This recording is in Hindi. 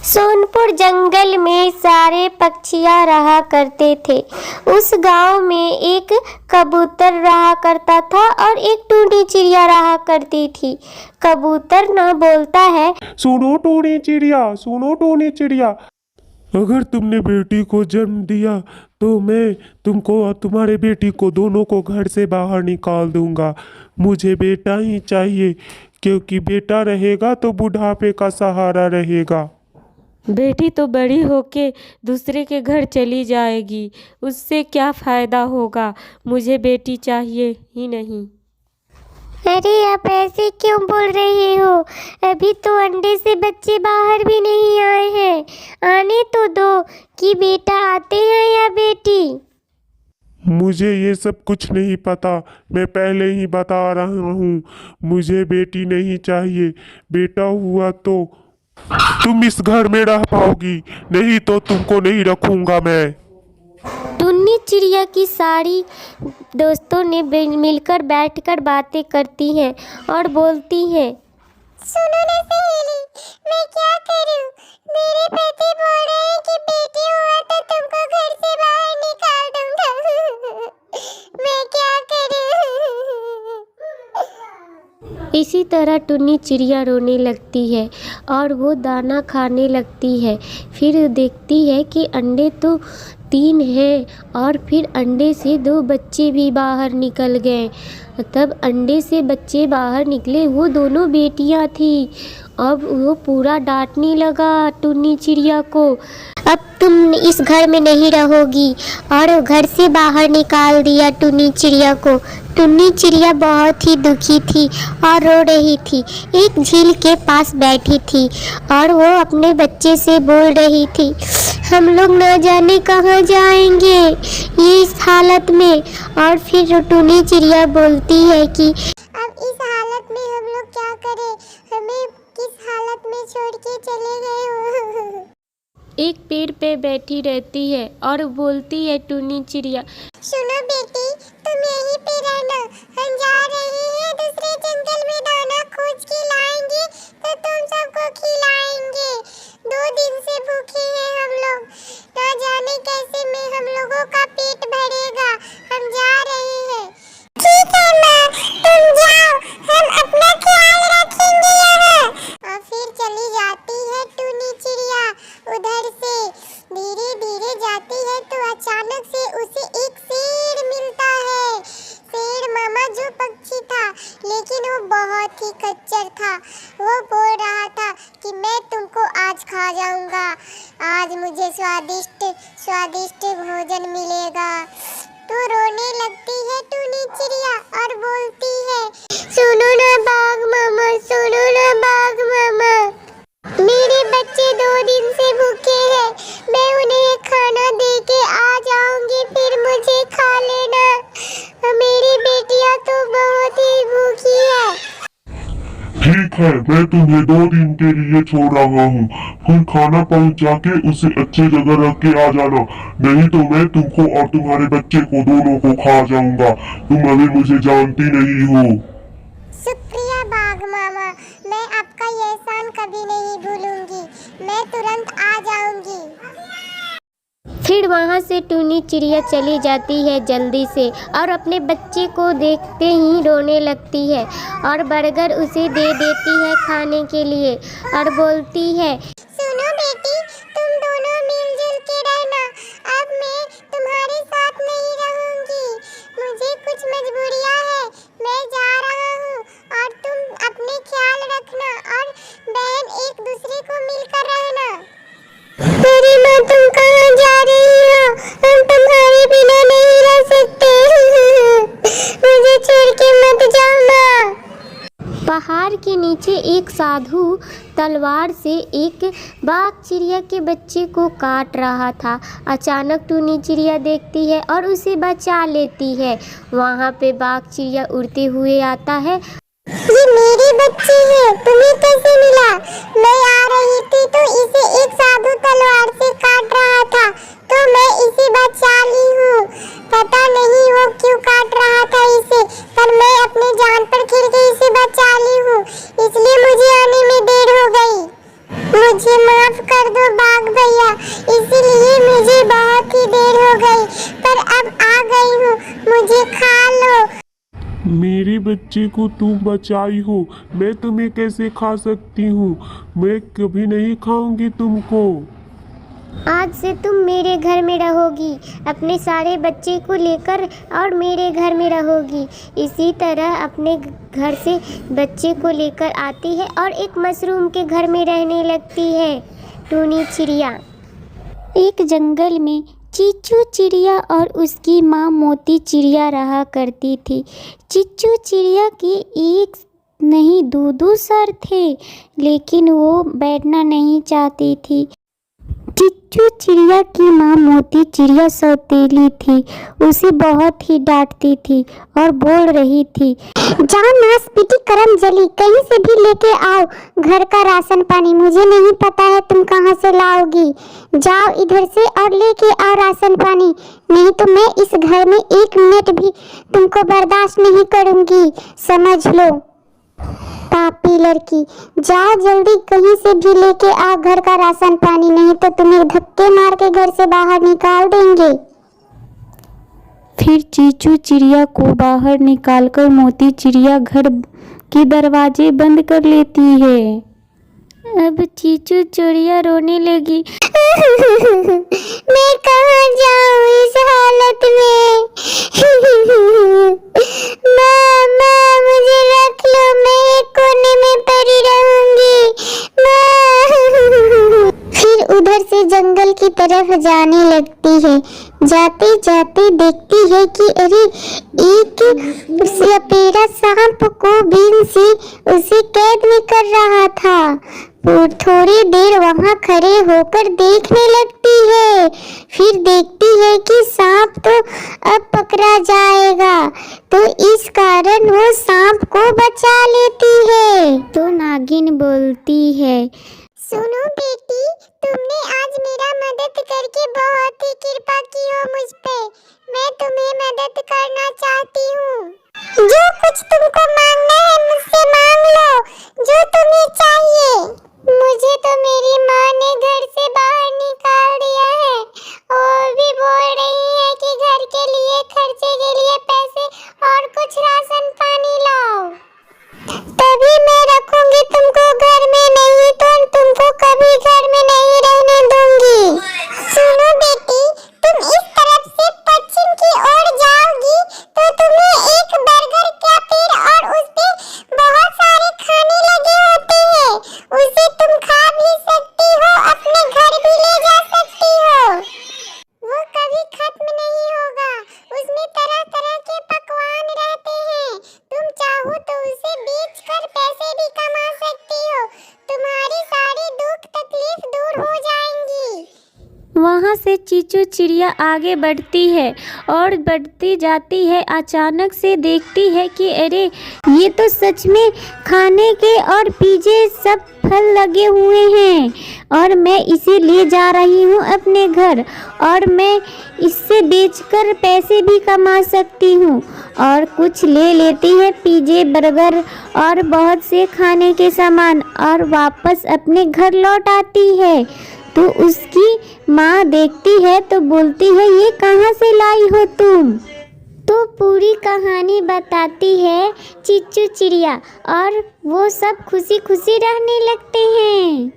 सोनपुर जंगल में सारे पक्षियाँ रहा करते थे। उस गांव में एक कबूतर रहा करता था और एक टूनी चिड़िया रहा करती थी। कबूतर न बोलता है, सुनो टूनी चिड़िया, अगर तुमने बेटी को जन्म दिया तो मैं तुमको और तुम्हारे बेटी को दोनों को घर से बाहर निकाल दूंगा। मुझे बेटा ही चाहिए, क्योंकि बेटा रहेगा तो बुढ़ापे का सहारा रहेगा। बेटी तो बड़ी होके दूसरे के घर चली जाएगी, उससे क्या फ़ायदा होगा। मुझे बेटी चाहिए ही नहीं। अरे आप ऐसे क्यों बोल रहे हो? अभी तो अंडे से बच्चे बाहर भी नहीं आए हैं। आने तो दो कि बेटा आते हैं या बेटी। मुझे ये सब कुछ नहीं पता, मैं पहले ही बता रहा हूँ, मुझे बेटी नहीं चाहिए। बेटा हुआ तो तुम इस घर में रह पाओगी, नहीं तो तुमको नहीं रखूंगा मैं। टुन्नी चिड़िया की सारी दोस्तों ने मिलकर बैठकर बातें करती हैं और बोलती हैं, सुनो ना सहेली, मैं क्या करूं? मेरे पति बोल रहे हैं कि बेटी हुआ तो तुमको घर से बाहर निकाल दूंगा। मैं क्या करूं? इसी तरह टुन्नी चिड़िया रोने लगती है और वो दाना खाने लगती है। फिर देखती है कि अंडे तो 3 हैं और फिर अंडे से 2 बच्चे भी बाहर निकल गए। तब अंडे से बच्चे बाहर निकले, वो दोनों बेटियां थी। अब वो पूरा डांटने लगा टुन्नी चिड़िया को, अब तुम इस घर में नहीं रहोगी, और घर से बाहर निकाल दिया टुन्नी चिड़िया को। टुन्नी चिड़िया बहुत ही दुखी थी और रो रही थी। एक झील के पास बैठी थी और वो अपने बच्चे से बोल रही थी, हम लोग न जाने कहाँ जाएंगे ये इस हालत में। और फिर टुन्नी चिड़िया बोलती है कि अब इस हालत में हम लोग क्या करें, हमें किस हालत में छोड़ के चले गए हो। एक पेड़ पे बैठी रहती है और बोलती है टुन्नी चिड़िया, सुनो बेटी, तुम यहीं पे रहना, हम जा रहे हैं दूसरे जंगल में, दाना खोज के लाएंगे तो तुम सबको खिलाएंगे। 2 दिन से भूखे हैं हम लोग, ना जाने कैसे में हम लोगों का पेट भरेगा। हम जा रहे हैं। ठीक है माँ, तुम जाओ, हम अपना ख्याल रखेंगे यहाँ। और फिर चली जाती है टुन्नी चिड़िया। उधर से धीरे धीरे जाती है तो अचानक से उसे एक शेर मिलता है। शेर मामा जो पक्षी था, लेकिन वो बहुत ही खच्चर था। वो बोल रहा था कि मैं तुमको आज खा जाऊंगा, आज मुझे स्वादिष्ट स्वादिष्ट भोजन मिलेगा। तो रोने लगती है टुन्नी चिड़िया और बोलती है, सुनो ना बाघ मामा, सुनो ना बाघ मामा, मेरे बच्चे 2 दिन से भूखे हैं, मैं उन्हें खाना दे के आ जाऊंगी, फिर मुझे खा लेना। मेरी बेटियां तो बहुत ही भूखी है। ठीक है, मैं तुम्हें 2 दिन के लिए छोड़ रहा हूँ, फिर खाना पहुँचा के उसे अच्छी जगह रख के आ जाना, नहीं तो मैं तुमको और तुम्हारे बच्चे को दोनों को खा जाऊंगा। तुम अभी मुझे जानती नहीं हो। शुक्रिया बाघ मामा, मैं आपका ये एहसान कभी नहीं भूलूंगी, मैं तुरंत आ जाऊंगी। फिर वहाँ से टुन्नी चिड़िया चली जाती है जल्दी से और अपने बच्चे को देखते ही रोने लगती है और बर्गर उसे दे देती है खाने के लिए और बोलती है, सुनो बेटी, तुम दोनों मिलजुल के रहना, अब मैं तुम्हारे साथ नहीं रहूंगी, मुझे कुछ मजबूरियां है, मैं जा रहा हूँ और तुम अपने ख्याल रखना और बहन एक दूसरे को मिलकर रहना। अरे माँ, तुम कहाँ जा रही हो? हम तुम्हारे बिना नहीं रह सकते। मुझे छोड़ के मत जाओ माँ। पहाड़ के नीचे एक साधु तलवार से एक बाघ चिड़िया के बच्चे को काट रहा था। अचानक टुन्नी चिड़िया देखती है और उसे बचा लेती है। वहाँ पे बाघ चिड़िया उड़ते हुए आता है, ये मेरी बच्ची है, तुम्हें कैसे मिला? मैं आ रही थी तो इसे एक साधु तलवार से काट रहा था, तो मैं इसे बचा ली हूँ। पता नहीं वो क्यों काट रहा था इसे, पर मैं अपने जान पर खेल के इसे बचा ली हूँ, इसलिए मुझे आने में देर हो गई। मुझे मुझे माफ कर दो बाघ भैया, इसीलिए मुझे बहुत ही देर हो गई, पर अब आ गई हूँ, मुझे खा लो। मेरे बच्चे को तुम बचाई हो, मैं तुम्हें कैसे खा सकती हूँ? मैं कभी नहीं खाऊंगी तुमको। आज से तुम मेरे घर में रहोगी, अपने सारे बच्चे को लेकर और मेरे घर में रहोगी। इसी तरह अपने घर से बच्चे को लेकर आती है और एक मशरूम के घर में रहने लगती है टूनी चिड़िया। एक जंगल में चीचू चिड़िया और उसकी माँ मोती चिड़िया रहा करती थी। चीचू चिड़िया के एक नहीं दो सर थे, लेकिन वो बैठना नहीं चाहती थी। चीचू चिड़िया की माँ मोती चिड़िया सौतेली थी, उसे बहुत ही डांटती थी और बोल रही थी, जाओ नास पीटी करम जली, कहीं से भी लेके आओ घर का राशन पानी, मुझे नहीं पता है तुम कहाँ से लाओगी, जाओ इधर से और लेके आओ राशन पानी, नहीं तो मैं इस घर में 1 मिनट भी तुमको बर्दाश्त नहीं करूँगी, समझ लो। पापी लड़की, जाओ जल्दी कहीं से भी लेके आओ घर का राशन पानी, नहीं तो तुम्हें धक्के मार के घर से बाहर निकाल देंगे। फिर चीचू चिड़िया को बाहर निकालकर मोती चिड़िया घर के दरवाजे बंद कर लेती है। अब चीचू चिड़िया रोने लगी। मैं कहाँ जाऊँ इस हालत में? माँ मुझे रख लो, मैं एक कोने में पड़ी रहूंगी। माँ। फिर उधर से जंगल की तरफ जाने लगती है। जाते जाते देखती है कि अरे एक सपेरा सांप को बीन से उसे कैद में कर रहा था। थोड़ी देर वहां खड़े होकर देखने लगती है, फिर देखती है कि सांप तो अब पकड़ा जाएगा, तो इस कारण वो सांप को बचा लेती है। तो नागिन बोलती है, सुनो बेटी, तुमने आज मेरा मदद करके बहुत ही कृपा की हो मुझ पे, मैं तुम्हें मदद करना चाहती हूँ। जो कुछ तुमको मांगना है मुझसे मांग लो, जो तुम्हें चाहिए। मुझे तो मेरी माँ ने घर से बाहर निकाल दिया है और भी बोल रही है कि घर के लिए खर्चे के लिए पैसे और कुछ राशन पानी लाओ, तभी मैं रखूंगी तुमको घर में, नहीं तो तुमको कभी घर में नहीं रहने दूंगी। सुनो बेटी, तुम इस तरफ से पश्चिम की ओर जाओगी तो तुम्हें एक बरगद का पेड़ और उस पे बहुत सारे खाने लगे होते हैं, उसे तुम खा भी सकती हो, अपने घर भी ले जा सकती हो। वो कभी खत्म नहीं होगा, उसमें तरह तरह के पकवान रहते हैं, तुम चाहो तो उसे बेचकर पैसे भी कमा सकती हो, तुम्हारी सारी दुख तकलीफ दूर हो जाएंगी। वहाँ से चीचू चिड़िया आगे बढ़ती है और बढ़ती जाती है। अचानक से देखती है कि अरे ये तो सच में खाने के और पीछे सब फल लगे हुए हैं और मैं इसे ले जा रही हूँ अपने घर और मैं इससे बेचकर पैसे भी कमा सकती हूँ। और कुछ ले लेती है पिज़्ज़ा, बर्गर और बहुत से खाने के सामान और वापस अपने घर लौट आती है। तो उसकी माँ देखती है तो बोलती है, ये कहाँ से लाई हो तुम? तो पूरी कहानी बताती है चीचू चिड़िया और वो सब खुशी खुशी रहने लगते हैं।